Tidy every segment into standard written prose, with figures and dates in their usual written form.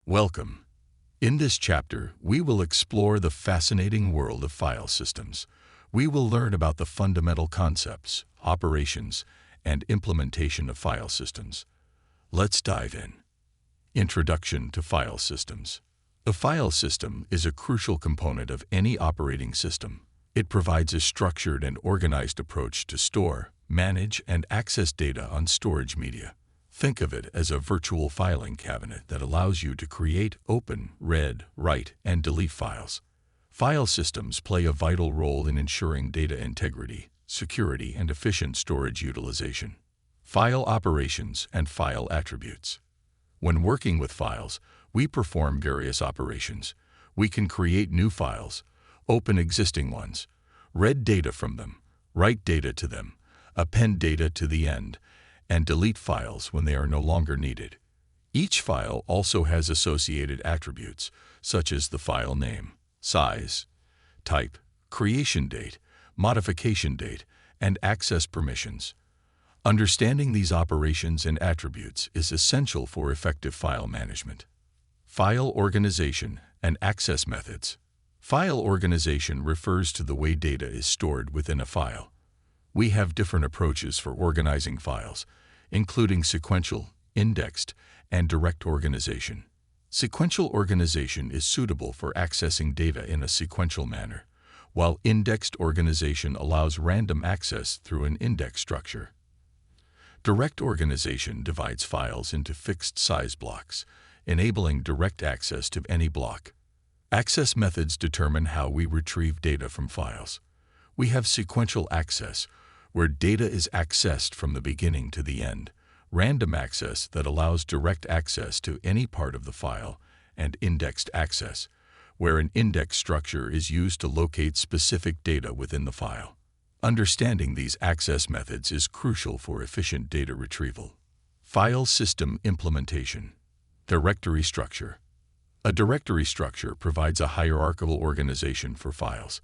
Welcome. In this chapter, we will explore the fascinating world of file systems. We will learn about the fundamental concepts, operations, and implementation of file systems. Let's dive in. Introduction to file systems. A file system is a crucial component of any operating system. It provides a structured and organized approach to store, manage, and access data on storage media. Think of it as a virtual filing cabinet that allows you to create, open, read, write, and delete files. File systems play a vital role in ensuring data integrity, security, and efficient storage utilization. File operations and file attributes. When working with files, we perform various operations. We can create new files, open existing ones, read data from them, write data to them, append data to the end, and delete files when they are no longer needed. Each file also has associated attributes, such as the file name, size, type, creation date, modification date, and access permissions. Understanding these operations and attributes is essential for effective file management. File organization and access methods. File organization refers to the way data is stored within a file. We have different approaches for organizing files, including sequential, indexed, and direct organization. Sequential organization is suitable for accessing data in a sequential manner, while indexed organization allows random access through an index structure. Direct organization divides files into fixed size blocks, enabling direct access to any block. Access methods determine how we retrieve data from files. We have sequential access, where data is accessed from the beginning to the end, random access that allows direct access to any part of the file, and indexed access, where an index structure is used to locate specific data within the file. Understanding these access methods is crucial for efficient data retrieval. File system implementation. Directory structure. A directory structure provides a hierarchical organization for files.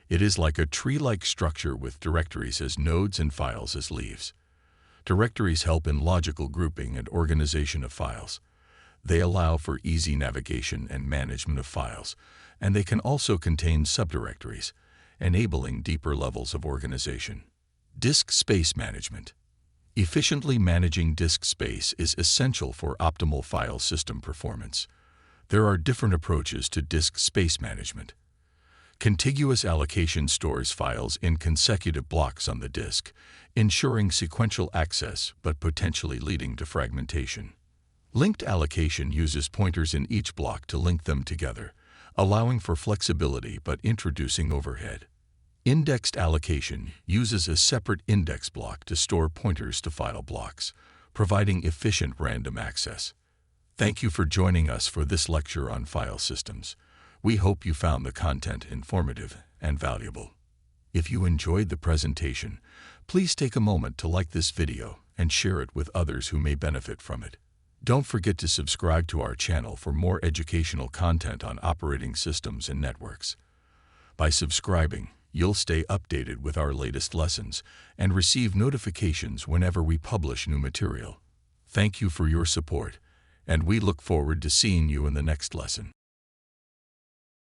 It is like a tree-like structure with directories as nodes and files as leaves. Directories help in logical grouping and organization of files. They allow for easy navigation and management of files, and they can also contain subdirectories, enabling deeper levels of organization. Disk space management. Efficiently managing disk space is essential for optimal file system performance. There are different approaches to disk space management. Contiguous allocation stores files in consecutive blocks on the disk, ensuring sequential access but potentially leading to fragmentation. Linked allocation uses pointers in each block to link them together, allowing for flexibility but introducing overhead. Indexed allocation uses a separate index block to store pointers to file blocks, providing efficient random access. Thank you for joining us for this lecture on file systems. We hope you found the content informative and valuable. If you enjoyed the presentation, please take a moment to like this video and share it with others who may benefit from it. Don't forget to subscribe to our channel for more educational content on operating systems and networks. By subscribing, you'll stay updated with our latest lessons and receive notifications whenever we publish new material. Thank you for your support, and we look forward to seeing you in the next lesson.